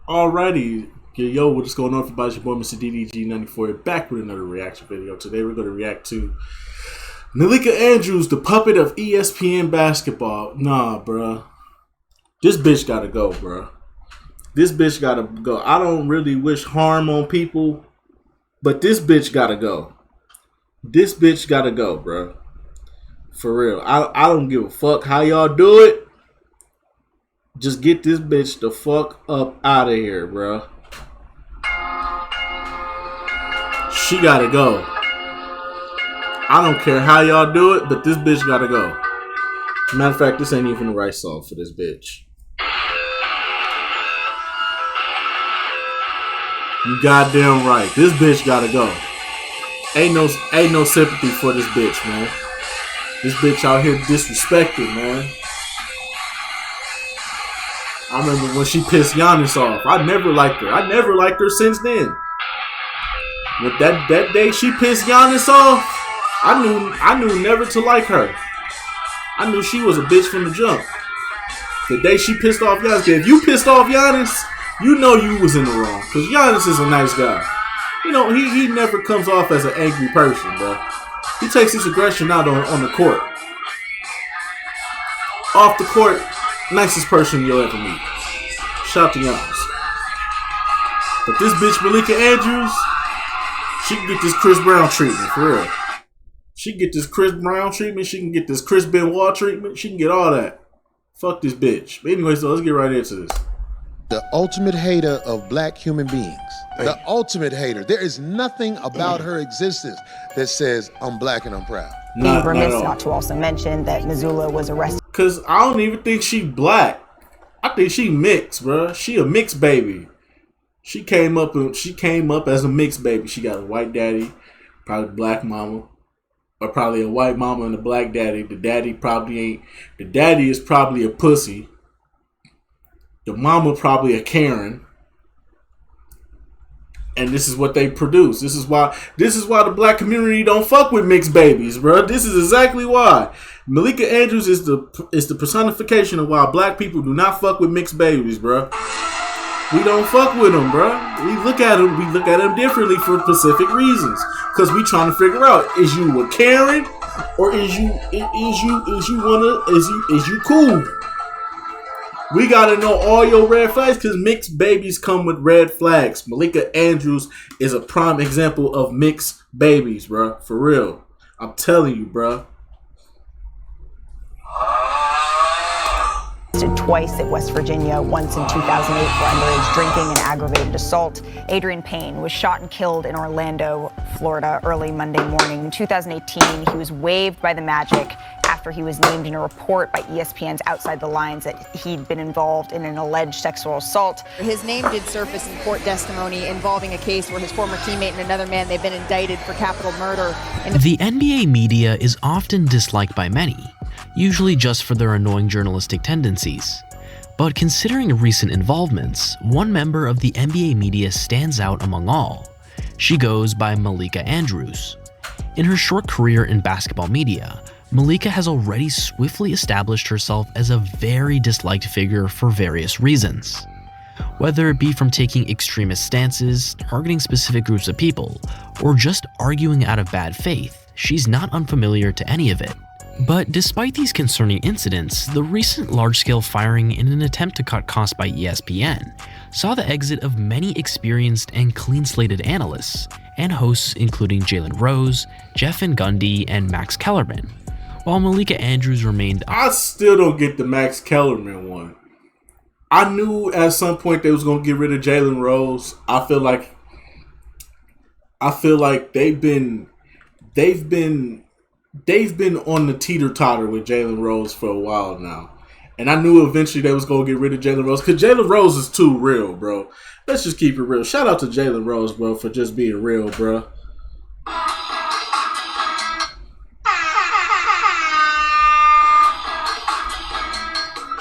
Alrighty, yo, what's going on, everybody? It's your boy, Mr. DDG94, back with another reaction video. Today, we're going to react to Malika Andrews, the puppet of ESPN basketball. Nah, bruh. This bitch gotta go, bruh. This bitch gotta go. I don't really wish harm on people, but this bitch gotta go. This bitch gotta go, bruh. For real. I don't give a fuck how y'all do it. Just get this bitch the fuck up out of here, bro. She gotta go. I don't care how y'all do it, but this bitch gotta go. Matter of fact, this ain't even the right song for this bitch. You goddamn right. This bitch gotta go. Ain't no sympathy for this bitch, man. This bitch out here disrespected, man. I remember when she pissed Giannis off. I never liked her. I never liked her since then. With that day she pissed Giannis off, I knew never to like her. I knew she was a bitch from the jump. The day she pissed off Giannis, if you pissed off Giannis, you know you was in the wrong. Because Giannis is a nice guy. You know, he never comes off as an angry person, bro. He takes his aggression out on the court. Off the court, nicest person you'll ever meet. Shout to Giannis. But this bitch Malika Andrews, she can get this Chris Brown treatment, for real. She can get this Chris Brown treatment. She can get this Chris Benoit treatment. She can get all that. Fuck this bitch. But anyway, so let's get right into this. The ultimate hater of black human beings. The ultimate hater. There is nothing about her existence that says, I'm black and I'm proud. Be remiss not to also mention that Missoula was arrested. Cause I don't even think she black. I think she mixed, bro. She a mixed baby. She came up as a mixed baby. She got a white daddy, probably black mama, or probably a white mama and a black daddy. The daddy probably ain't. The daddy is probably a pussy. The mama probably a Karen. And this is what they produce. This is why the black community don't fuck with mixed babies, bro. This is exactly why. Malika Andrews is the personification of why black people do not fuck with mixed babies, bro. We don't fuck with them, bro. We look at them differently for specific reasons. Cause we trying to figure out, is you a Karen or is you cool? We gotta know all your red flags because mixed babies come with red flags. Malika Andrews is a prime example of mixed babies, bro. For real. I'm telling you, bro. Twice at West Virginia, once in 2008 for underage drinking and aggravated assault. Adrian Payne was shot and killed in Orlando, Florida, early Monday morning. In 2018, he was waived by the Magic after he was named in a report by ESPN's Outside the Lines that he'd been involved in an alleged sexual assault. His name did surface in court testimony involving a case where his former teammate and another man, they've been indicted for capital murder. The NBA media is often disliked by many, usually just for their annoying journalistic tendencies. But considering recent involvements, one member of the NBA media stands out among all. She goes by Malika Andrews. In her short career in basketball media, Malika has already swiftly established herself as a very disliked figure for various reasons. Whether it be from taking extremist stances, targeting specific groups of people, or just arguing out of bad faith, she's not unfamiliar to any of it. But despite these concerning incidents, the recent large-scale firing in an attempt to cut costs by ESPN saw the exit of many experienced and clean-slated analysts and hosts including Jalen Rose, Jeff Van Gundy, and Max Kellerman, while Malika Andrews remained. I still don't get the Max Kellerman one. I knew at some point they was gonna get rid of Jalen Rose. I feel like they've been on the teeter-totter with Jalen Rose for a while now. And I knew eventually they was going to get rid of Jalen Rose. Because Jalen Rose is too real, bro. Let's just keep it real. Shout out to Jalen Rose, bro, for just being real, bro.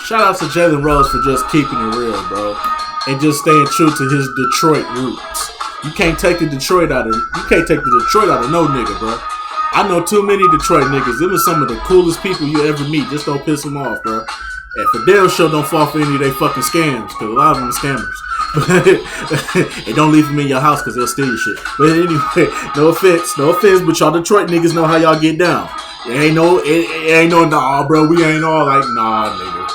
Shout out to Jalen Rose for just keeping it real, bro. And just staying true to his Detroit roots. You can't take the Detroit out of no nigga, bro. I know too many Detroit niggas. Them are some of the coolest people you ever meet. Just don't piss them off, bro. And for damn sure, don't fall for any of they fucking scams, because a lot of them are scammers. And don't leave them in your house because they'll steal your shit. But anyway, no offense, but y'all Detroit niggas know how y'all get down. It ain't no, nah, bro, we ain't all like, nah, nigga.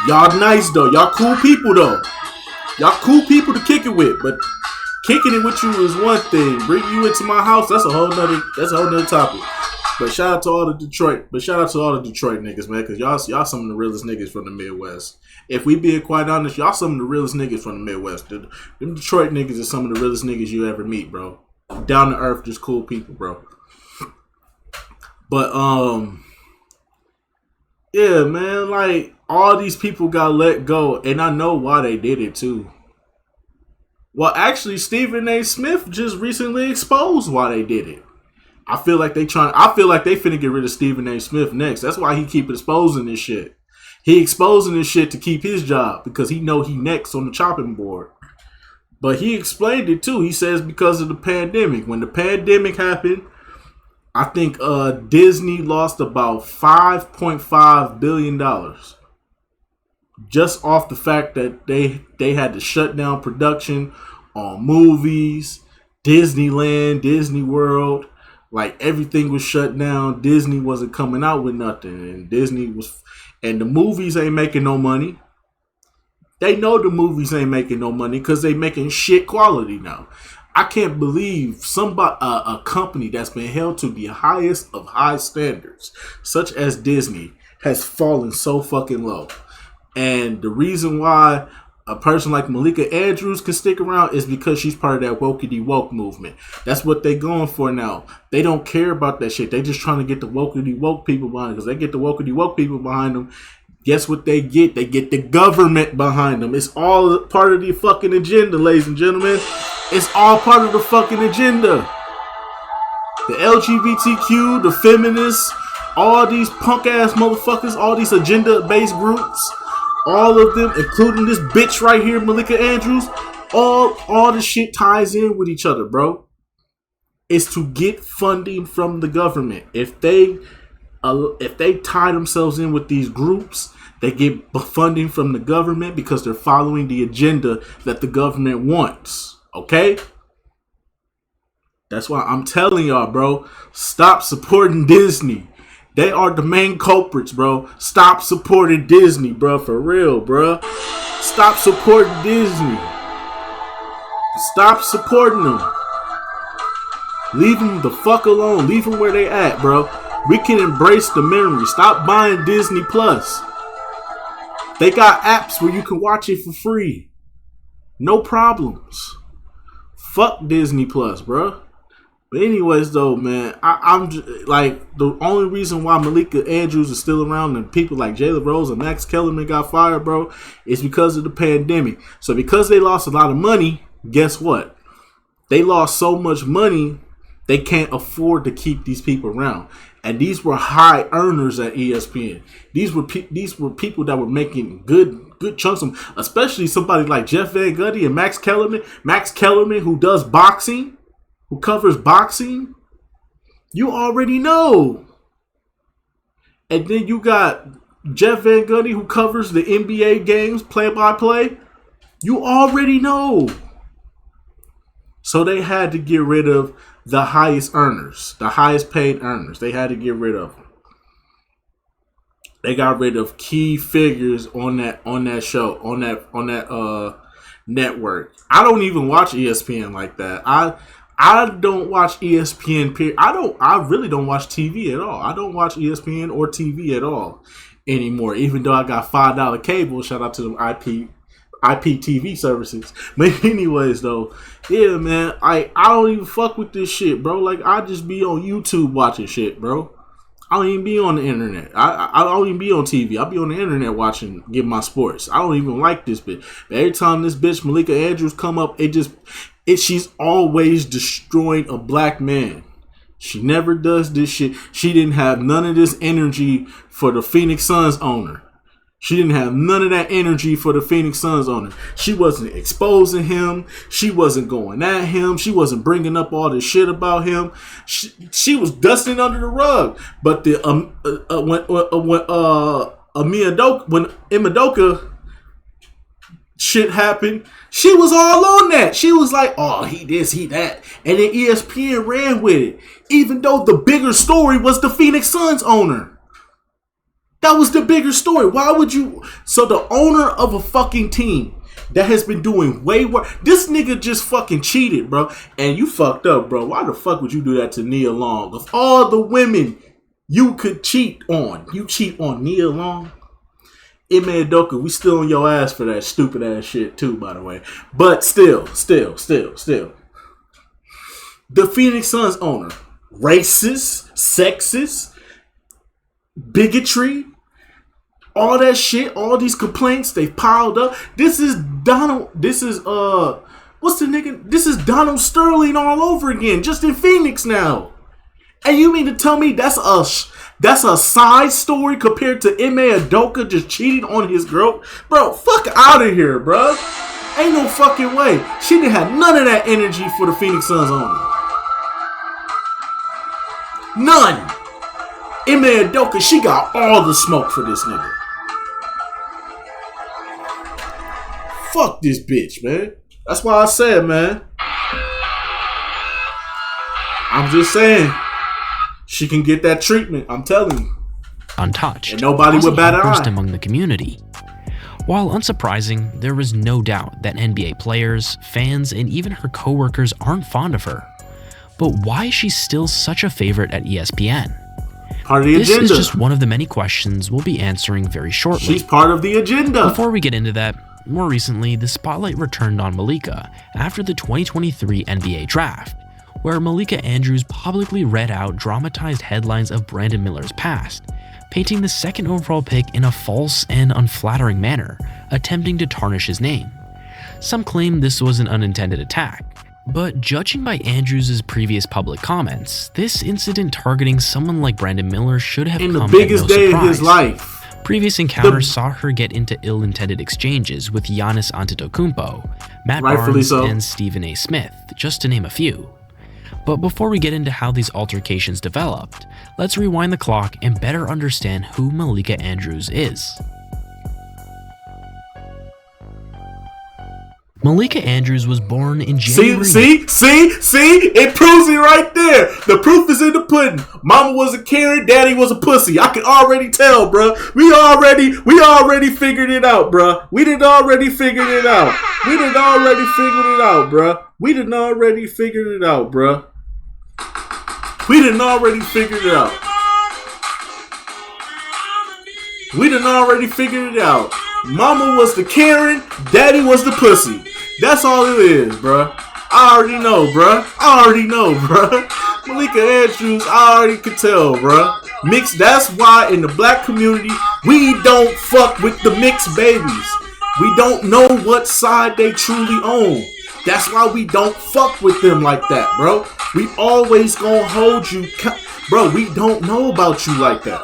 Y'all nice, though. Y'all cool people, though. Y'all cool people to kick it with, but kicking it with you is one thing. Bringing you into my house, that's a whole nother topic. But shout out to all the Detroit niggas, man, because y'all some of the realest niggas from the Midwest. If we being quite honest, y'all some of the realest niggas from the Midwest. Them Detroit niggas are some of the realest niggas you ever meet, bro. Down to earth, just cool people, bro. But yeah, man, like all these people got let go, and I know why they did it too. Well, actually, Stephen A. Smith just recently exposed why they did it. I feel like they finna get rid of Stephen A. Smith next. That's why he keep exposing this shit. He exposing this shit to keep his job because he know he next on the chopping board. But he explained it too. He says because of the pandemic. When the pandemic happened, I think Disney lost about $5.5 billion. Just off the fact that they had to shut down production on movies, Disneyland, Disney World. Like everything was shut down. Disney wasn't coming out with nothing. And the movies ain't making no money. They know the movies ain't making no money because they making shit quality now. I can't believe a company that's been held to the highest of high standards, such as Disney, has fallen so fucking low. And the reason why a person like Malika Andrews can stick around is because she's part of that wokey woke movement. That's what they going for now. They don't care about that shit. They just trying to get the wokey woke people behind them. Because they get the wokey woke people behind them. Guess what they get? They get the government behind them. It's all part of the fucking agenda, ladies and gentlemen. It's all part of the fucking agenda. The LGBTQ, the feminists, all these punk ass motherfuckers, all these agenda-based groups, all of them, including this bitch right here, Malika Andrews, all the shit ties in with each other, bro. It's to get funding from the government. If they tie themselves in with these groups, they get funding from the government because they're following the agenda that the government wants. Okay? That's why I'm telling y'all, bro, stop supporting Disney. They are the main culprits, bro. Stop supporting Disney, bro. For real, bro. Stop supporting Disney. Stop supporting them. Leave them the fuck alone. Leave them where they at, bro. We can embrace the memory. Stop buying Disney Plus. They got apps where you can watch it for free. No problems. Fuck Disney Plus, bro. But anyways, though, man, I'm just, like, the only reason why Malika Andrews is still around and people like Jayla Rose and Max Kellerman got fired, bro, is because of the pandemic. So because they lost a lot of money, guess what? They lost so much money, they can't afford to keep these people around. And these were high earners at ESPN. These were people that were making good chunks of them, especially somebody like Jeff Van Gundy and Max Kellerman. Max Kellerman, who does boxing, who covers boxing, you already know. And then you got Jeff Van Gundy, who covers the NBA games play-by-play. You already know. So they had to get rid of the highest earners, the highest paid earners. They had to get rid of them. They got rid of key figures on that show, on that network. I don't even watch ESPN like that. I don't watch ESPN. I really don't watch TV at all. I don't watch ESPN or TV at all anymore. Even though I got $5 cable. Shout out to them IPTV services. But anyways, though, yeah, man, I don't even fuck with this shit, bro. Like, I just be on YouTube watching shit, bro. I don't even be on the internet. I don't even be on TV. I be on the internet watching, getting my sports. I don't even like this bitch. But every time this bitch Malika Andrews come up, she's always destroying a black man. She never does this shit. She didn't have none of this energy for the Phoenix Suns owner. She didn't have none of that energy for the Phoenix Suns owner. She wasn't exposing him. She wasn't going at him. She wasn't bringing up all this shit about him. She was dusting under the rug. But when Ime Udoka shit happened, she was all on that. She was like, oh, he this, he that. And then ESPN ran with it. Even though the bigger story was the Phoenix Suns owner. That was the bigger story. Why would you? So the owner of a fucking team that has been doing way worse. This nigga just fucking cheated, bro. And you fucked up, bro. Why the fuck would you do that to Nia Long? Of all the women you could cheat on, you cheat on Nia Long? Ime Udoka, we still on your ass for that stupid ass shit too, by the way. But still. The Phoenix Suns owner, racist, sexist, bigotry, all that shit, all these complaints, they piled up. This is Donald Sterling all over again, just in Phoenix now. And you mean to tell me that's a side story compared to Ime Udoka just cheating on his girl? Bro, fuck out of here, bro. Ain't no fucking way. She didn't have none of that energy for the Phoenix Suns owner. None. Ime Udoka, she got all the smoke for this nigga. Fuck this bitch, man. That's why I said, man. I'm just saying. She can get that treatment, I'm telling you. Untouched. And nobody would bat an eye among the community. While unsurprising, there was no doubt that NBA players, fans, and even her coworkers aren't fond of her. But why is she still such a favorite at ESPN? Part of the agenda. This is just one of the many questions we'll be answering very shortly. She's part of the agenda. Before we get into that, more recently, the spotlight returned on Malika after the 2023 NBA draft, where Malika Andrews publicly read out dramatized headlines of Brandon Miller's past, painting the second overall pick in a false and unflattering manner, attempting to tarnish his name. Some claim this was an unintended attack, but judging by Andrews' previous public comments, this incident targeting someone like Brandon Miller should have come the biggest at no day surprise. of his life. Previous encounters saw her get into ill-intended exchanges with Giannis Antetokounmpo, Matt Barnes, and Stephen A. Smith, just to name a few. But before we get into how these altercations developed, let's rewind the clock and better understand who Malika Andrews is. Malika Andrews was born in January. See? It proves it right there. The proof is in the pudding. Mama was a Karen, daddy was a pussy. I can already tell, bruh. We already figured it out, bruh. We done already figured it out, bruh. We done already figured it out. Mama was the Karen, daddy was the pussy. That's all it is, bruh. I already know, bruh. Malika Andrews, I already could tell, bruh. Mixed, that's why in the black community, we don't fuck with the mixed babies. We don't know what side they truly own. That's why we don't fuck with them like that, bro. We always gonna hold you, bro. We don't know about you like that.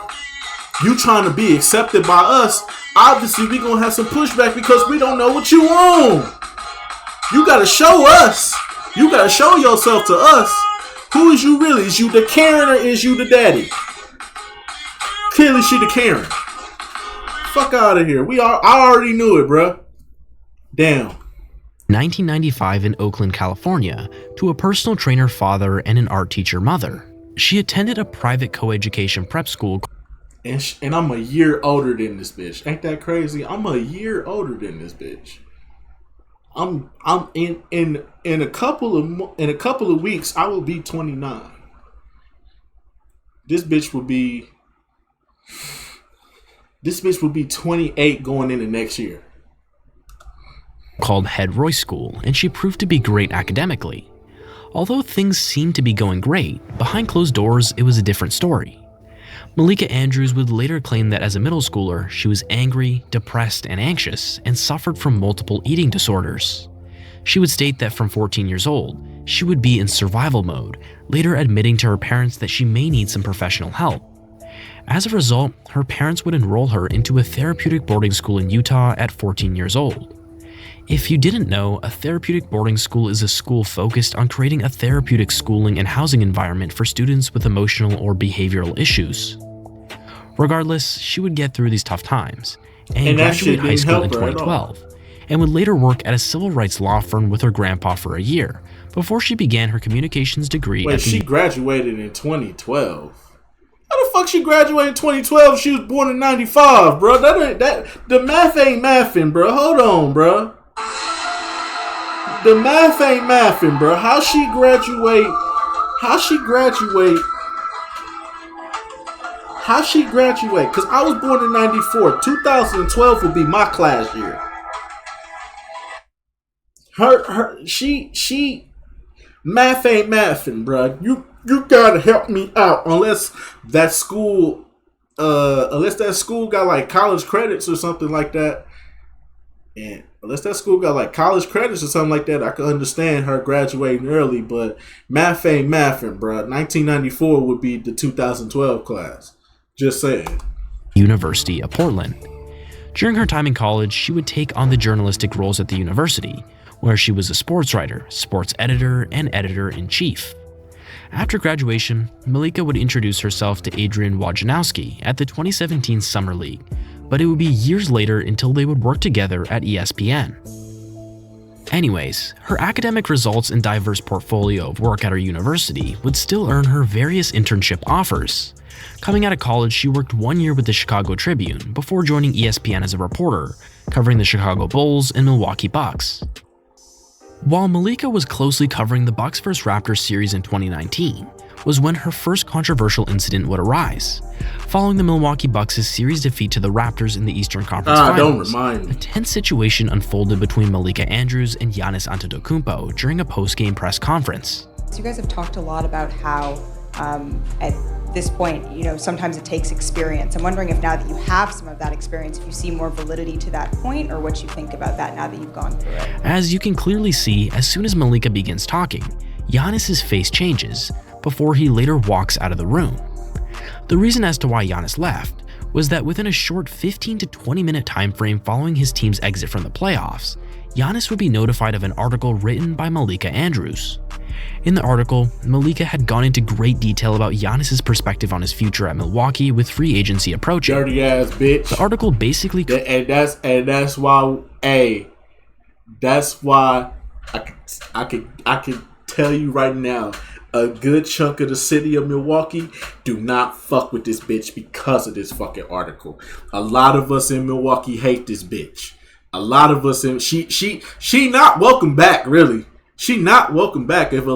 You trying to be accepted by us, obviously we gonna have some pushback because we don't know what you own. You gotta show us. You gotta show yourself to us. Who is you really? Is you the Karen or is you the daddy? Clearly she the Karen. Fuck out of here. I already knew it, bruh. Damn. 1995 in Oakland, California, to a personal trainer father and an art teacher mother. She attended a private coeducation prep school. And I'm a year older than this bitch. Ain't that crazy? I'm a year older than this bitch. I'm in a couple of weeks I will be 29. This bitch will be 28 going into next year. Called Head Roy School, and she proved to be great academically. Although things seemed to be going great, behind closed doors it was a different story. Malika Andrews would later claim that as a middle schooler, she was angry, depressed, and anxious, and suffered from multiple eating disorders. She would state that from 14 years old, she would be in survival mode, later admitting to her parents that she may need some professional help. As a result, her parents would enroll her into a therapeutic boarding school in Utah at 14 years old. If you didn't know, a therapeutic boarding school is a school focused on creating a therapeutic schooling and housing environment for students with emotional or behavioral issues. Regardless, she would get through these tough times and graduate high school in 2012. and would later work at a civil rights law firm with her grandpa for a year, before she began her communications degree. Wait, she graduated in 2012. How the fuck she graduated in 2012? She was born in 95, bro. The math ain't mathing, bro. Hold on, bro. The math ain't mathing, bro. How she graduate? Because I was born in 94. 2012 would be my class year. She math ain't mathing, bro. You gotta help me out. Unless that school got like college credits or something like that. And unless that school got like college credits or something like that, I could understand her graduating early. But math ain't mathing, bro. 1994 would be the 2012 class. Just saying. University of Portland. During her time in college, she would take on the journalistic roles at the university, where she was a sports writer, sports editor, and editor-in-chief. After graduation, Malika would introduce herself to Adrian Wojnarowski at the 2017 Summer League, but it would be years later until they would work together at ESPN. Anyways, her academic results and diverse portfolio of work at her university would still earn her various internship offers. Coming out of college, she worked 1 year with the Chicago Tribune before joining ESPN as a reporter, covering the Chicago Bulls and Milwaukee Bucks. While Malika was closely covering the Bucks vs. Raptors series in 2019, was when her first controversial incident would arise. Following the Milwaukee Bucks' series defeat to the Raptors in the Eastern Conference Finals, a tense situation unfolded between Malika Andrews and Giannis Antetokounmpo during a post-game press conference. So you guys have talked a lot about how at this point, sometimes it takes experience. I'm wondering if now that you have some of that experience, if you see more validity to that point, or what you think about that now that you've gone through it. As you can clearly see, as soon as Malika begins talking, Giannis' face changes before he later walks out of the room. The reason as to why Giannis left was that within a short 15 to 20 minute time frame following his team's exit from the playoffs, Giannis would be notified of an article written by Malika Andrews. In the article, Malika had gone into great detail about Giannis' perspective on his future at Milwaukee with free agency approaching. Dirty ass bitch. The article basically that's why I could tell you right now, a good chunk of the city of Milwaukee do not fuck with this bitch because of this fucking article. A lot of us in Milwaukee hate this bitch. A lot of us in she not welcome back, really. She not welcome back. If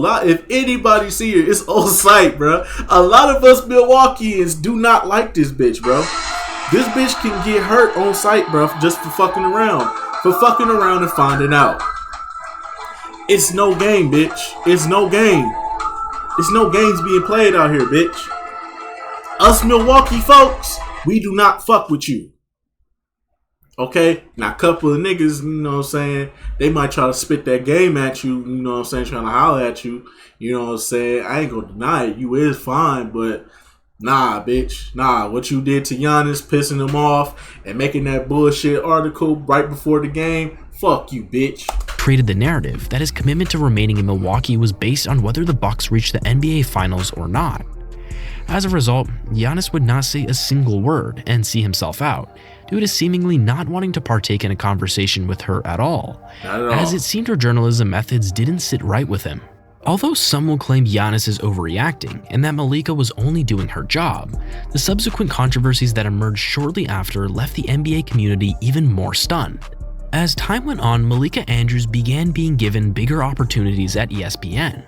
anybody see her, it's on site, bro. A lot of us Milwaukeeans do not like this bitch, bro. This bitch can get hurt on site, bro, just for fucking around. For fucking around and finding out. It's no game, bitch. It's no game. It's no games being played out here, bitch. Us Milwaukee folks, we do not fuck with you. Okay? Now, a couple of niggas, you know what I'm saying, they might try to spit that game at you, you know what I'm saying, trying to holler at you, you know what I'm saying. I ain't gonna deny it. You is fine, but nah, bitch. Nah, what you did to Giannis, pissing him off and making that bullshit article right before the game, fuck you, bitch. Created the narrative that his commitment to remaining in Milwaukee was based on whether the Bucks reached the NBA Finals or not. As a result, Giannis would not say a single word and see himself out, due to seemingly not wanting to partake in a conversation with her at all, as it seemed her journalism methods didn't sit right with him. Although some will claim Giannis is overreacting and that Malika was only doing her job, the subsequent controversies that emerged shortly after left the NBA community even more stunned. As time went on, Malika Andrews began being given bigger opportunities at ESPN.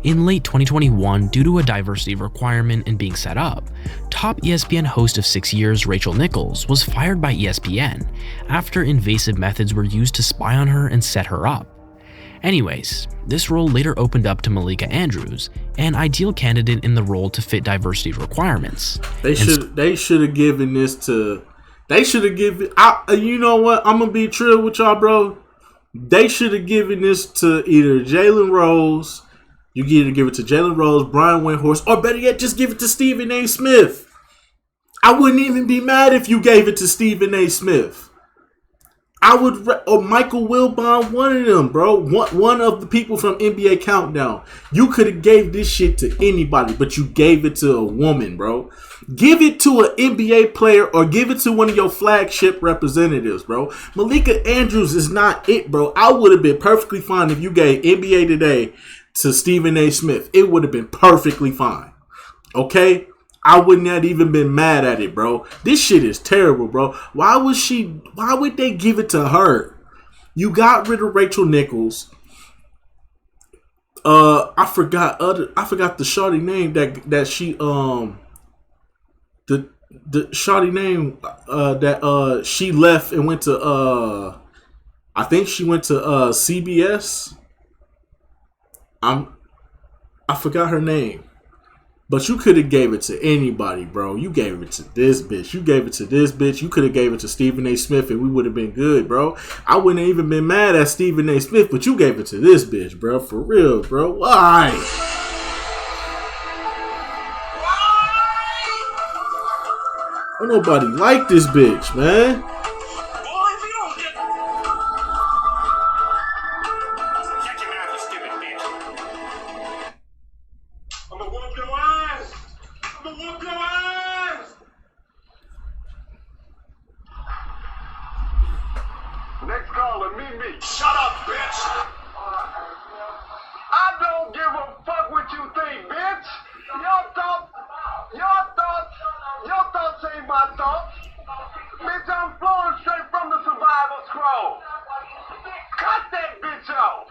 In late 2021, due to a diversity requirement and being set up, top ESPN host of 6 years Rachel Nichols was fired by ESPN after invasive methods were used to spy on her and set her up. Anyways, this role later opened up to Malika Andrews, an ideal candidate in the role to fit diversity requirements. They should have given this to. They should have given. You know what? I'm gonna be true with y'all, bro. They should have given this to either Jalen Rose. You can either give it to Jalen Rose, Brian Windhorst, or better yet, just give it to Stephen A. Smith. I wouldn't even be mad if you gave it to Stephen A. Smith. I would, or Michael Wilbon, one of them, bro. One of the people from NBA Countdown. You could have gave this shit to anybody, but you gave it to a woman, bro. Give it to an NBA player or give it to one of your flagship representatives, bro. Malika Andrews is not it, bro. I would have been perfectly fine if you gave NBA Today to Stephen A. Smith. It would have been perfectly fine. Okay? I wouldn't have even been mad at it, bro. This shit is terrible, bro. Why would they give it to her? You got rid of Rachel Nichols. I forgot the shawty name that she the shawty name that she left and went to I think she went to CBS. I forgot her name. But you could have gave it to anybody, bro. You gave it to this bitch. You gave it to this bitch. You could have gave it to Stephen A. Smith and we would have been good, bro. I wouldn't have even been mad at Stephen A. Smith, but you gave it to this bitch, bro. For real, bro. Why? Don't nobody like this bitch, man. Next caller, me. Shut up, bitch. I don't give a fuck what you think, bitch. Your thoughts ain't my thoughts. Bitch, I'm flowing straight from the survival scroll. Cut that bitch off.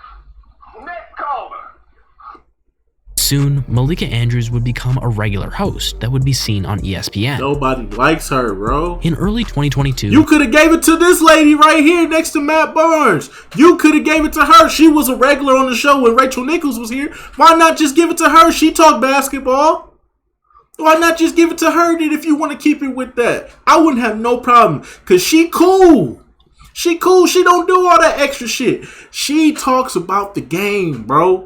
Next caller. Soon, Malika Andrews would become a regular host that would be seen on ESPN. Nobody likes her, bro. In early 2022, you could have gave it to this lady right here next to Matt Barnes. You could have gave it to her. She was a regular on the show when Rachel Nichols was here. Why not just give it to her? She talked basketball. Why not just give it to her then if you want to keep it with that? I wouldn't have no problem because she cool. She cool. She don't do all that extra shit. She talks about the game, bro.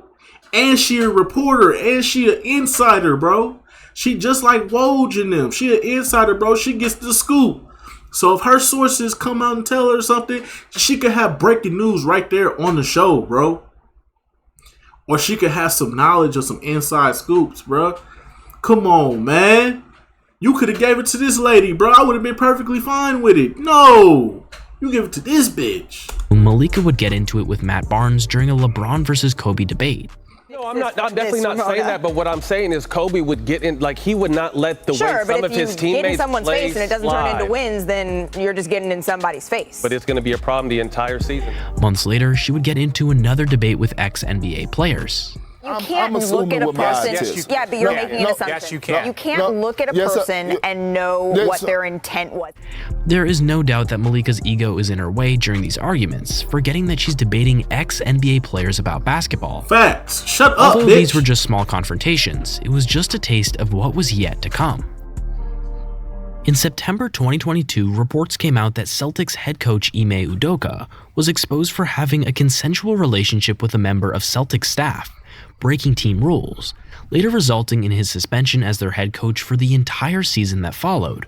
And she a reporter, and she an insider, bro. She just like Woj and them. She an insider, bro. She gets the scoop. So if her sources come out and tell her something, she could have breaking news right there on the show, bro. Or she could have some knowledge of some inside scoops, bro. Come on, man. You could have gave it to this lady, bro. I would have been perfectly fine with it. No. You give it to this bitch. Malika would get into it with Matt Barnes during a LeBron versus Kobe debate. No, I'm definitely not saying that, but what I'm saying is Kobe would get in, like he would not let the way some of his teammates play. Get in someone's face and it doesn't turn into wins, then you're just getting in somebody's face. But it's going to be a problem the entire season. Months later, she would get into another debate with ex-NBA players. You can't look at a person. Yeah, but you're making an assumption. Yes, you can. You can't look at a person and know what their intent was. There is no doubt that Malika's ego is in her way during these arguments, forgetting that she's debating ex-NBA players about basketball. Facts. Shut up, Although bitch. These were just small confrontations, it was just a taste of what was yet to come. In September 2022, reports came out that Celtics head coach Ime Udoka was exposed for having a consensual relationship with a member of Celtics staff, breaking team rules, later resulting in his suspension as their head coach for the entire season that followed.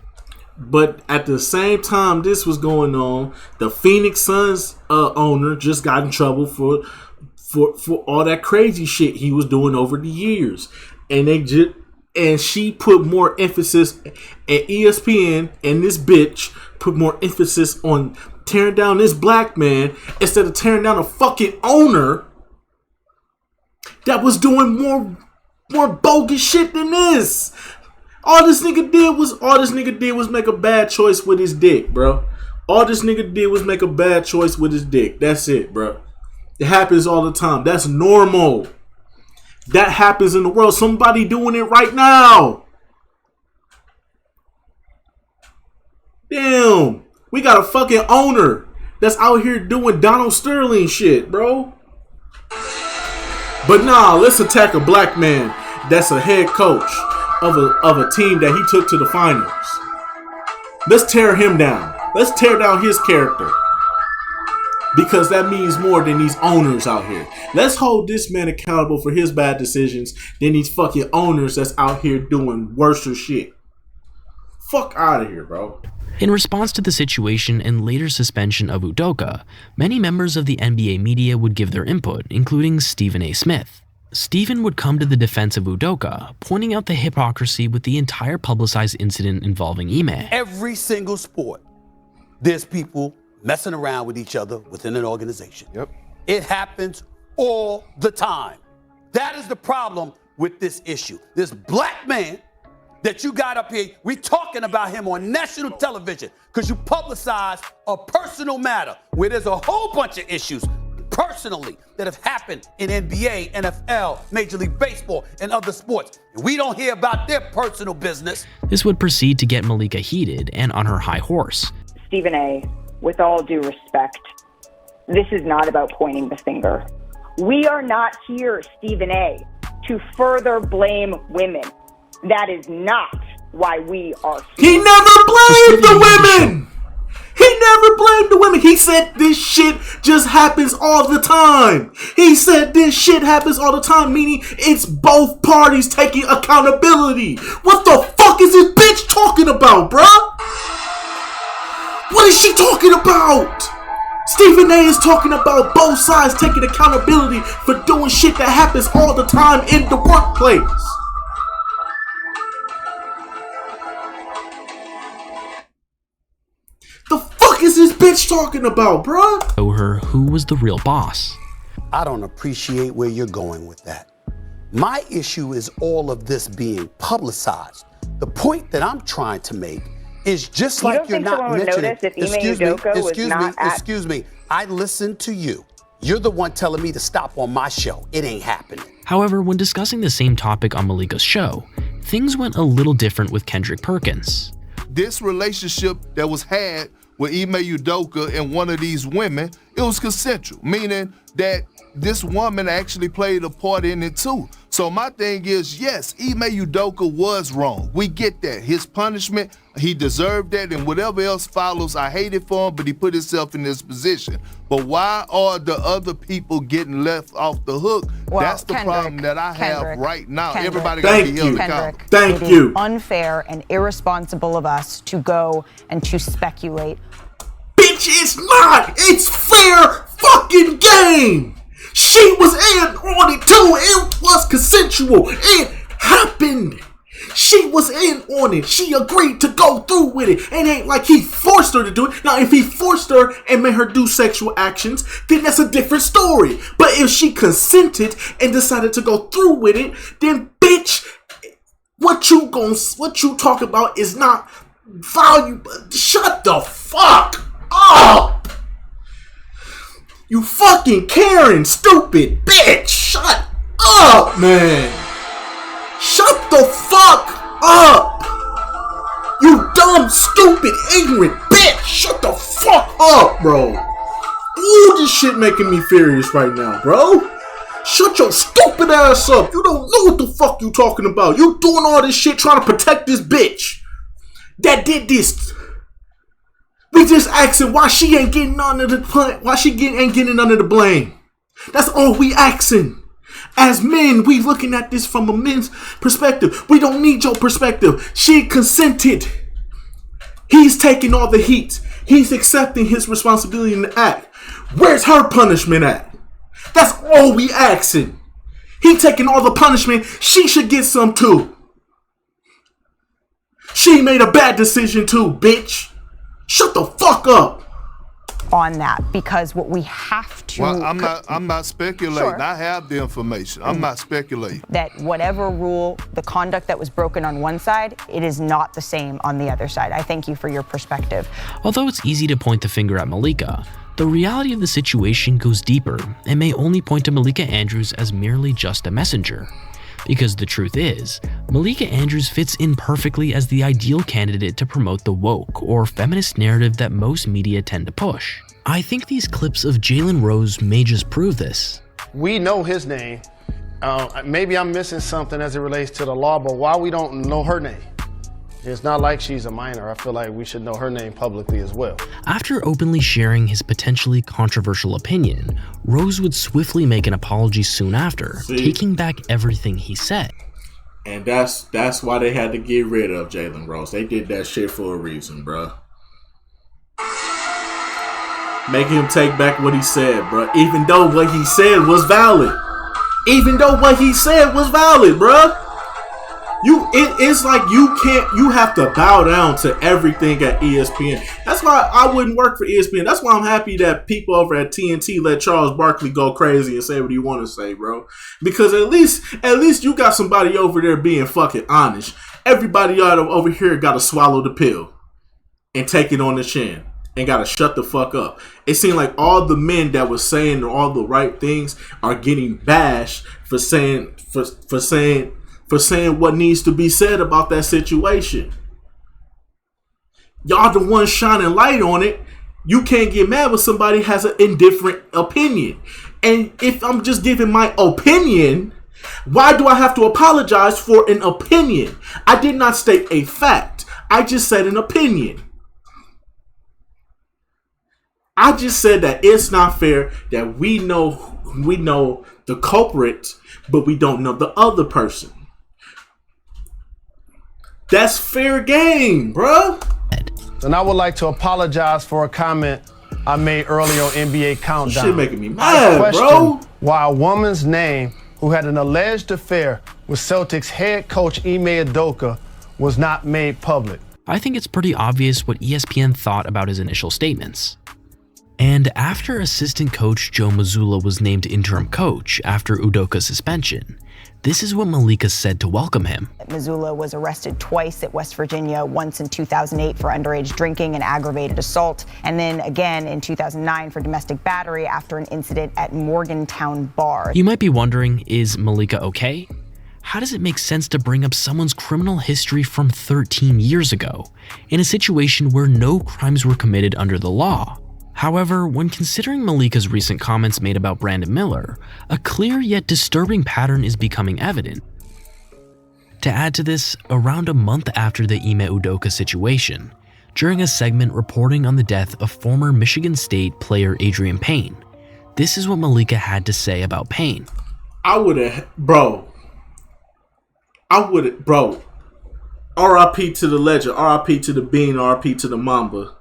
But at the same time this was going on, the Phoenix Suns owner just got in trouble for all that crazy shit he was doing over the years. And she put more emphasis, and ESPN and this bitch put more emphasis on tearing down this black man instead of tearing down a fucking owner that was doing more bogus shit than this. All this nigga did was make a bad choice with his dick, bro. All this nigga did was make a bad choice with his dick. That's it, bro. It happens all the time. That's normal. That happens in the world. Somebody doing it right now. Damn. We got a fucking owner that's out here doing Donald Sterling shit, bro. But nah, let's attack a black man that's a head coach of a team that he took to the finals. Let's tear him down. Let's tear down his character. Because that means more than these owners out here. Let's hold this man accountable for his bad decisions than these fucking owners that's out here doing worse shit. Fuck out of here, bro. In response to the situation and later suspension of Udoka, many members of the NBA media would give their input, including Stephen A. Smith. Stephen would come to the defense of Udoka, pointing out the hypocrisy with the entire publicized incident involving Ime. Every single sport, there's people messing around with each other within an organization. Yep. It happens all the time. That is the problem with this issue. This black man that you got up here, we talking about him on national television because you publicize a personal matter where there's a whole bunch of issues personally that have happened in NBA, NFL, Major League Baseball, and other sports. And we don't hear about their personal business. This would proceed to get Malika heated and on her high horse. Stephen A., with all due respect, this is not about pointing the finger. We are not here, Stephen A., to further blame women. That is not why we are here. He never blamed the women! He never blamed the women. He said this shit just happens all the time. He said this shit happens all the time, meaning it's both parties taking accountability. What the fuck is this bitch talking about, bruh? What is she talking about? Stephen A. is talking about both sides taking accountability for doing shit that happens all the time in the workplace. The fuck is this bitch talking about, bruh? Show her who was the real boss. I don't appreciate where you're going with that. My issue is all of this being publicized. The point that I'm trying to make is just like you're not mentioning. Excuse me. I listened to you. You're the one telling me to stop on my show. It ain't happening. However, when discussing the same topic on Malika's show, things went a little different with Kendrick Perkins. This relationship that was had with Ime Udoka and one of these women, it was consensual, meaning that this woman actually played a part in it too. So my thing is, yes, Ime Udoka was wrong. We get that. His punishment, he deserved that, and whatever else follows, I hate it for him, but he put himself in this position. But why are the other people getting left off the hook? Well, that's the problem that I have right now. Everybody got to be held accountable. Thank you. Unfair and irresponsible of us to go and to speculate. Bitch, it's not. It's fair fucking game. She was in on it too. It was consensual. It happened. She was in on it. She agreed to go through with it. It ain't like he forced her to do it. Now, if he forced her and made her do sexual actions, then that's a different story. But if she consented and decided to go through with it, then bitch, what you talk about is not valuable. Shut the fuck up. You fucking Karen, stupid bitch. Shut up, man. Shut the fuck up. You dumb, stupid, ignorant bitch. Shut the fuck up, bro. Ooh, this shit making me furious right now, bro. Shut your stupid ass up. You don't know what the fuck you talking about. You doing all this shit trying to protect this bitch that did this. We just asking why she ain't getting under the ain't getting under the blame. That's all we asking. As men, we looking at this from a men's perspective. We don't need your perspective. She consented. He's taking all the heat. He's accepting his responsibility in the act. Where's her punishment at? That's all we asking. He taking all the punishment. She should get some too. She made a bad decision too, bitch. Shut the fuck up. On that, because what we have to... Well, I'm not speculating. Sure. I have the information. I'm not speculating. That whatever rule, the conduct that was broken on one side, it is not the same on the other side. I thank you for your perspective. Although it's easy to point the finger at Malika, the reality of the situation goes deeper and may only point to Malika Andrews as merely just a messenger. Because the truth is, Malika Andrews fits in perfectly as the ideal candidate to promote the woke or feminist narrative that most media tend to push. I think these clips of Jalen Rose may just prove this. We know his name. Maybe I'm missing something as it relates to the law, but why we don't know her name? It's not like she's a minor. I feel like we should know her name publicly as well. After openly sharing his potentially controversial opinion, Rose would swiftly make an apology soon after, taking back everything he said. And that's why they had to get rid of Jalen Rose. They did that shit for a reason, bruh. Making him take back what he said, bro. Even though what he said was valid. Bro. It's like you have to bow down to everything at ESPN. That's why I wouldn't work for ESPN. That's why I'm happy that people over at TNT let Charles Barkley go crazy and say what he want to say, bro. Because at least you got somebody over there being fucking honest. Everybody over here got to swallow the pill and take it on the chin and got to shut the fuck up. It seemed like all the men that was saying all the right things are getting bashed for saying what needs to be said about that situation. Y'all the ones shining light on it. You can't get mad when somebody has an indifferent opinion. And if I'm just giving my opinion, why do I have to apologize for an opinion? I did not state a fact. I just said an opinion. I just said that it's not fair that we know the culprit, but we don't know the other person. That's fair game, bro. And I would like to apologize for a comment I made earlier on NBA Countdown. Shit making me mad, I bro. Why a woman's name who had an alleged affair with Celtics head coach Ime Udoka was not made public. I think it's pretty obvious what ESPN thought about his initial statements. And after assistant coach Joe Mazzulla was named interim coach after Udoka's suspension, this is what Malika said to welcome him. Mazzulla was arrested twice at West Virginia, once in 2008 for underage drinking and aggravated assault, and then again in 2009 for domestic battery after an incident at Morgantown Bar. You might be wondering, is Malika okay? How does it make sense to bring up someone's criminal history from 13 years ago in a situation where no crimes were committed under the law? However, when considering Malika's recent comments made about Brandon Miller, a clear yet disturbing pattern is becoming evident. To add to this, around a month after the Ime Udoka situation, during a segment reporting on the death of former Michigan State player Adrian Payne, this is what Malika had to say about Payne. bro. RIP to the legend, RIP to the Bean, RIP to the Mamba.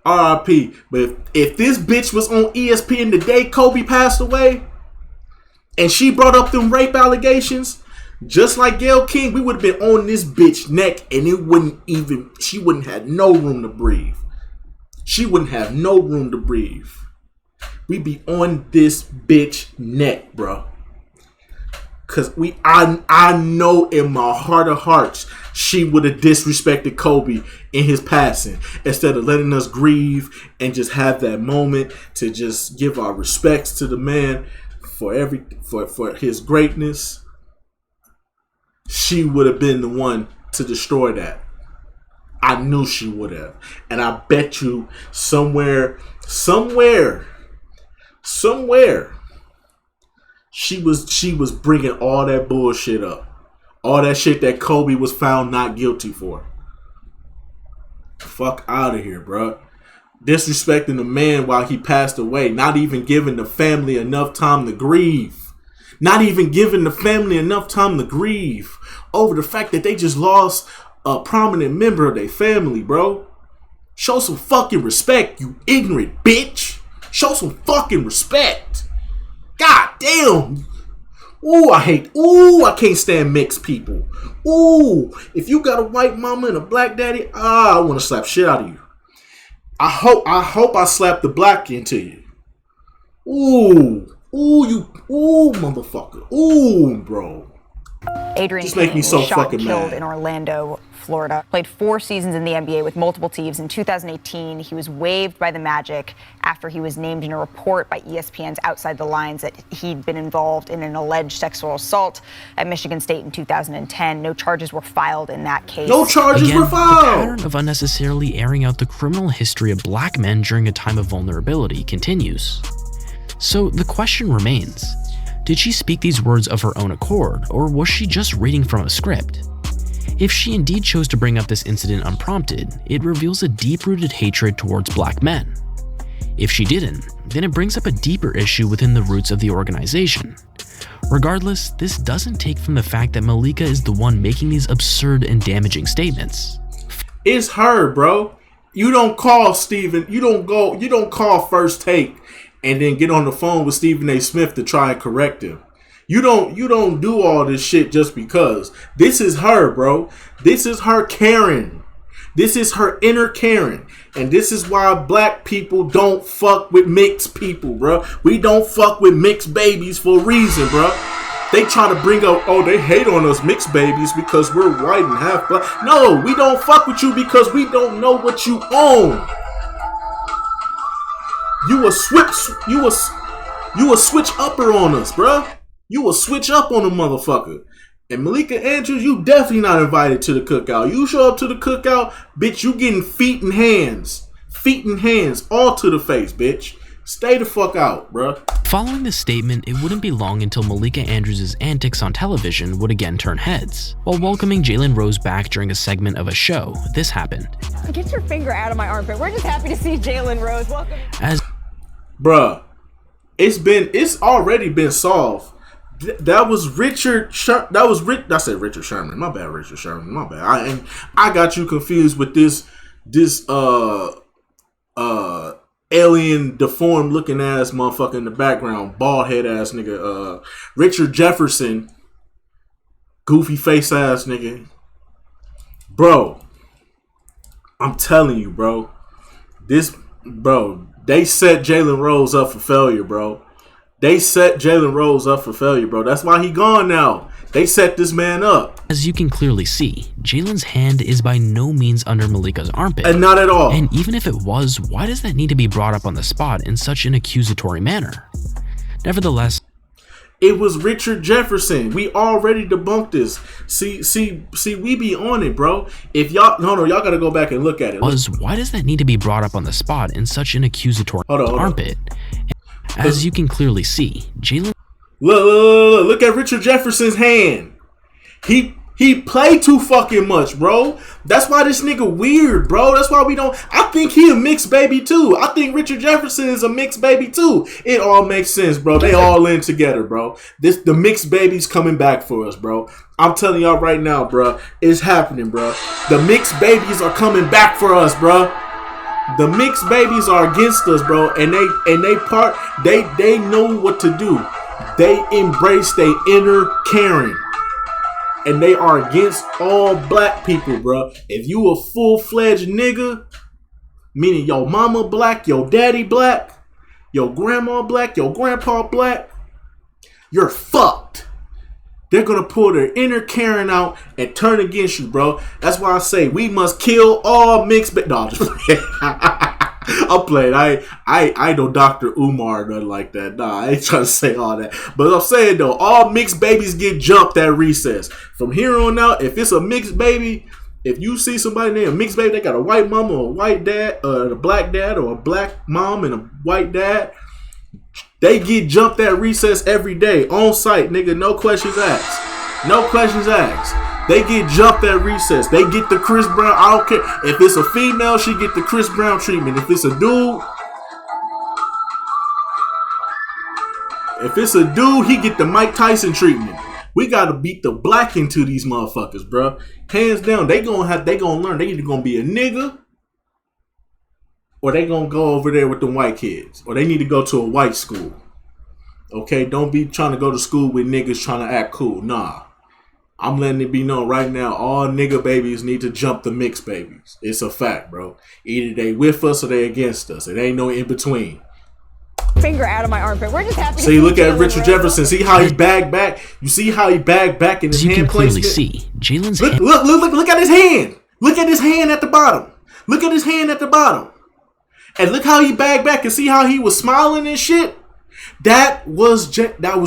RIP. But if this bitch was on ESPN the day Kobe passed away, and she brought up them rape allegations, just like Gayle King, we would have been on this bitch neck, and she wouldn't have no room to breathe. She wouldn't have no room to breathe. We'd be on this bitch neck, bro. Cause I know in my heart of hearts she would have disrespected Kobe in his passing instead of letting us grieve and just have that moment to just give our respects to the man for his greatness. She would have been the one to destroy that. I knew she would have, and I bet you somewhere. She was bringing all that bullshit up. All that shit that Kobe was found not guilty for. Fuck out of here, bro. Disrespecting the man while he passed away. Not even giving the family enough time to grieve. Over the fact that they just lost a prominent member of their family, bro. Show some fucking respect, you ignorant bitch. Show some fucking respect. God damn. I can't stand mixed people. If you got a white mama and a black daddy, I want to slap shit out of you. I hope I slap the black into you. Motherfucker. Bro. Adrian Just make me Payne so was shot fucking and killed mad. in Orlando, Florida. Played 4 seasons in the NBA with multiple teams. In 2018, he was waived by the Magic after he was named in a report by ESPN's Outside the Lines that he'd been involved in an alleged sexual assault at Michigan State in 2010. No charges were filed in that case. No charges Again, were filed. The pattern of unnecessarily airing out the criminal history of black men during a time of vulnerability continues. So the question remains, did she speak these words of her own accord, or was she just reading from a script? If she indeed chose to bring up this incident unprompted, it reveals a deep-rooted hatred towards black men. If she didn't, then it brings up a deeper issue within the roots of the organization. Regardless, this doesn't take from the fact that Malika is the one making these absurd and damaging statements. It's her, bro. You don't call Stephen. You don't call First Take and then get on the phone with Stephen A. Smith to try and correct him. You don't do all this shit just because. This is her, bro. This is her Karen. This is her inner Karen. And this is why black people don't fuck with mixed people, bro. We don't fuck with mixed babies for a reason, bro. They try to bring up, oh, they hate on us mixed babies because we're white and half black. No, we don't fuck with you because we don't know what you own. You a switch upper on us, bro. You will switch up on a motherfucker. And Malika Andrews, you definitely not invited to the cookout. You show up to the cookout, bitch, you getting feet and hands. Feet and hands all to the face, bitch. Stay the fuck out, bruh. Following this statement, it wouldn't be long until Malika Andrews' antics on television would again turn heads. While welcoming Jalen Rose back during a segment of a show, this happened. Get your finger out of my armpit. We're just happy to see Jalen Rose. Welcome. Bruh, it's already been solved. That was Richard. I said Richard Sherman. My bad, Richard Sherman. My bad. I got you confused with this alien deformed looking ass motherfucker in the background, bald head ass nigga. Richard Jefferson, goofy face ass nigga. Bro, I'm telling you, bro. They set Jalen Rose up for failure, bro. They set Jalen Rose up for failure, bro. That's why he gone now. They set this man up. As you can clearly see, Jalen's hand is by no means under Malika's armpit. And not at all. And even if it was, why does that need to be brought up on the spot in such an accusatory manner? Nevertheless, it was Richard Jefferson. We already debunked this. See, we be on it, bro. If y'all, y'all gotta go back and look at it. Why does that need to be brought up on the spot in such an accusatory armpit? As you can clearly see, Jalen. Look at Richard Jefferson's hand. He played too fucking much, bro. That's why this nigga weird, bro. That's why we don't. I think he a mixed baby too. I think Richard Jefferson is a mixed baby too. It all makes sense, bro. They all in together, bro. The mixed baby's coming back for us, bro. I'm telling y'all right now, bro. It's happening, bro. The mixed babies are coming back for us, bro. The mixed babies are against us, bro, and they know what to do. They embrace their inner Karen, and they are against all black people, bro. If you a full-fledged nigga, meaning your mama black, your daddy black, your grandma black, your grandpa black, you're fucked. They're gonna pull their inner Karen out and turn against you, bro. That's why I say we must kill all mixed babies. No, I'm just playing. I'm playing. I know Dr. Umar or nothing like that. Nah, I ain't trying to say all that. But I'm saying though, all mixed babies get jumped at recess. From here on out, if it's a mixed baby, if you see somebody named a mixed baby, they got a white mama or a white dad, a black dad or a black mom and a white dad. They get jumped at recess every day, on site, nigga. No questions asked. No questions asked. They get jumped at recess. They get the Chris Brown. I don't care. If it's a female, she get the Chris Brown treatment. If it's a dude, he get the Mike Tyson treatment. We gotta beat the black into these motherfuckers, bro. Hands down. They gonna learn. They either gonna be a nigga, or they gonna go over there with the white kids. Or they need to go to a white school. Okay? Don't be trying to go to school with niggas trying to act cool. Nah. I'm letting it be known right now, all nigga babies need to jump the mixed babies. It's a fact, bro. Either they with us or they against us. It ain't no in between. Finger out of my armpit. We're just happy to see. Look at Richard Jefferson. See how he bagged back? You see how he bagged back in his hand placement? You can clearly see Jalen's hand. Look at his hand. Look at his hand at the bottom. Look at his hand at the bottom. And look how he bagged back and see how he was smiling and shit. That was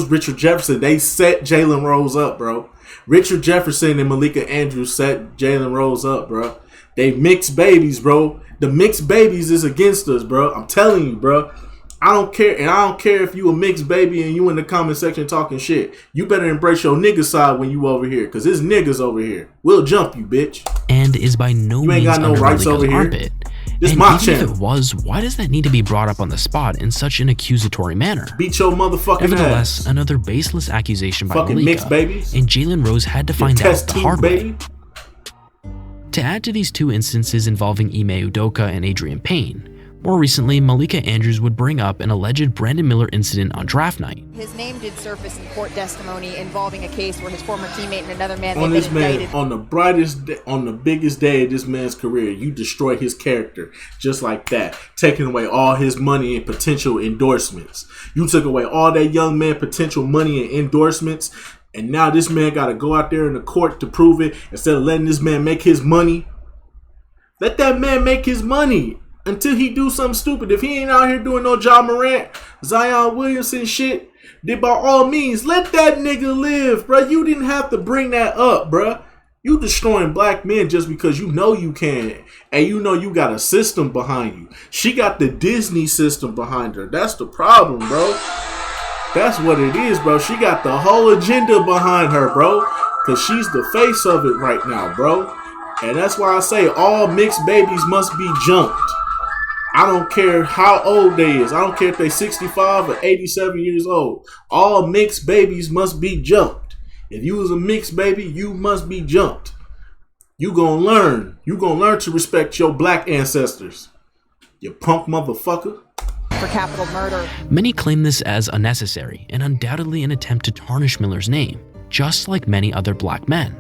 Richard Jefferson. They set Jalen Rose up, bro. Richard Jefferson and Malika Andrews set Jalen Rose up, bro. They mixed babies, bro. The mixed babies is against us, bro. I'm telling you, bro. I don't care. And I don't care if you a mixed baby and you in the comment section talking shit. You better embrace your nigga side when you over here. Because there's niggas over here. We'll jump you, bitch. And is by no means got no rights over here. Armpit. This and my even channel. If it was, why does that need to be brought up on the spot in such an accusatory manner? Beat your motherfucking Nevertheless, ass. Another baseless accusation by fucking Malika, mixed babies. and Jalen Rose had to find out the hard way. To add to these two instances involving Ime Udoka and Adrian Payne, more recently, Malika Andrews would bring up an alleged Brandon Miller incident on draft night. His name did surface in court testimony involving a case where his former teammate and another man On they've this been man, indicted. on the brightest, on the biggest day of this man's career, you destroy his character just like that, taking away all his money and potential endorsements. You took away all that young man potential money and endorsements, and now this man got to go out there in the court to prove it instead of letting this man make his money. Let that man make his money. Until he do something stupid. If he ain't out here doing no Ja Morant, Zion Williamson shit, then by all means, let that nigga live, bro. You didn't have to bring that up, bro. You destroying black men just because you know you can. And you know you got a system behind you. She got the Disney system behind her. That's the problem, bro. That's what it is, bro. She got the whole agenda behind her, bro. Because she's the face of it right now, bro. And that's why I say all mixed babies must be jumped. I don't care how old they is. I don't care if they 65 or 87 years old. All mixed babies must be jumped. If you was a mixed baby, you must be jumped. You gonna learn. You gonna learn to respect your black ancestors. You punk motherfucker. For capital murder. Many claim this as unnecessary and undoubtedly an attempt to tarnish Miller's name, just like many other black men.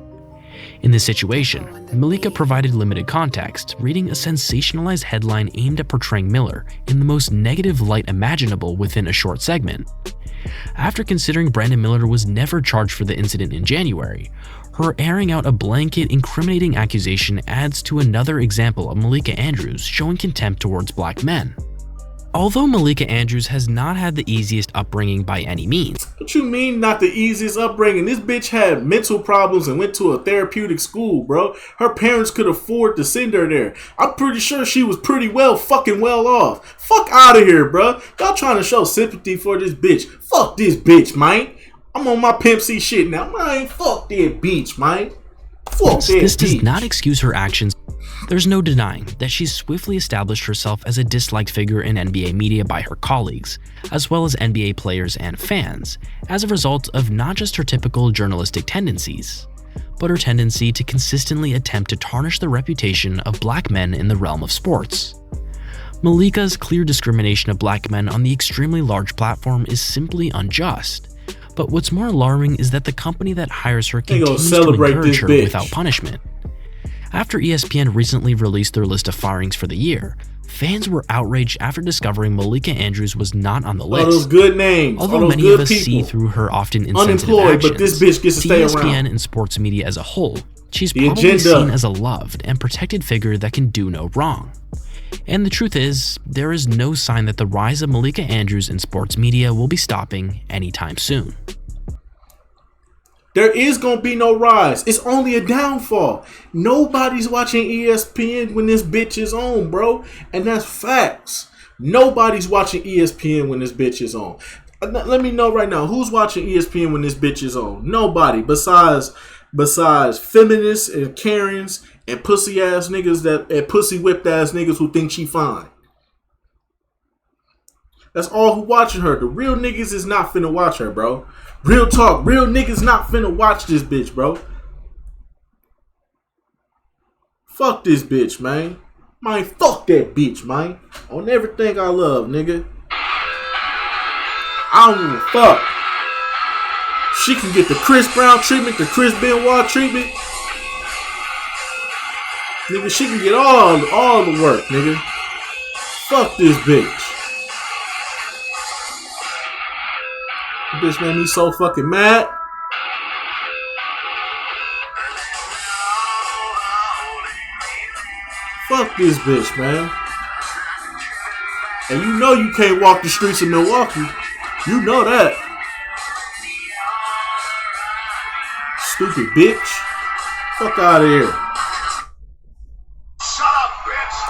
In this situation, Malika provided limited context, reading a sensationalized headline aimed at portraying Miller in the most negative light imaginable within a short segment. After considering Brandon Miller was never charged for the incident in January, her airing out a blanket incriminating accusation adds to another example of Malika Andrews showing contempt towards black men. Although Malika Andrews has not had the easiest upbringing by any means. What you mean not the easiest upbringing? This bitch had mental problems and went to a therapeutic school, bro. Her parents could afford to send her there. I'm pretty sure she was pretty fucking well off. Fuck out of here, bro. Y'all trying to show sympathy for this bitch. Fuck this bitch, man. I'm on my Pimp C shit now. Man, fuck that bitch, man. Fuck that This does bitch. not excuse her actions. There's no denying that she's swiftly established herself as a disliked figure in NBA media by her colleagues, as well as NBA players and fans, as a result of not just her typical journalistic tendencies, but her tendency to consistently attempt to tarnish the reputation of black men in the realm of sports. Malika's clear discrimination of black men on the extremely large platform is simply unjust. But what's more alarming is that the company that hires her continues to encourage her without punishment. After ESPN recently released their list of firings for the year, fans were outraged after discovering Malika Andrews was not on the list. All those good names. Although many of us see through her often insensitive actions, but this bitch gets to stay ESPN around. and sports media as a whole, she's probably seen as a loved and protected figure that can do no wrong. And the truth is, there is no sign that the rise of Malika Andrews in sports media will be stopping anytime soon. There is gonna be no rise. It's only a downfall. Nobody's watching ESPN when this bitch is on, bro. And that's facts. Nobody's watching ESPN when this bitch is on. Let me know right now, who's watching ESPN when this bitch is on? Nobody. Besides feminists and Karens and pussy ass niggas and pussy whipped ass niggas who think she fine. That's all who watching her. The real niggas is not finna watch her, bro. Real talk. Real niggas not finna watch this bitch, bro. Fuck this bitch, man. Man, fuck that bitch, man. On everything I love, nigga. I don't give a fuck. She can get the Chris Brown treatment, the Chris Benoit treatment. Nigga, she can get all the work, nigga. Fuck this bitch. This bitch made me so fucking mad. Fuck this bitch, man. And you know you can't walk the streets of Milwaukee. You know that. Stupid bitch. Fuck out of here.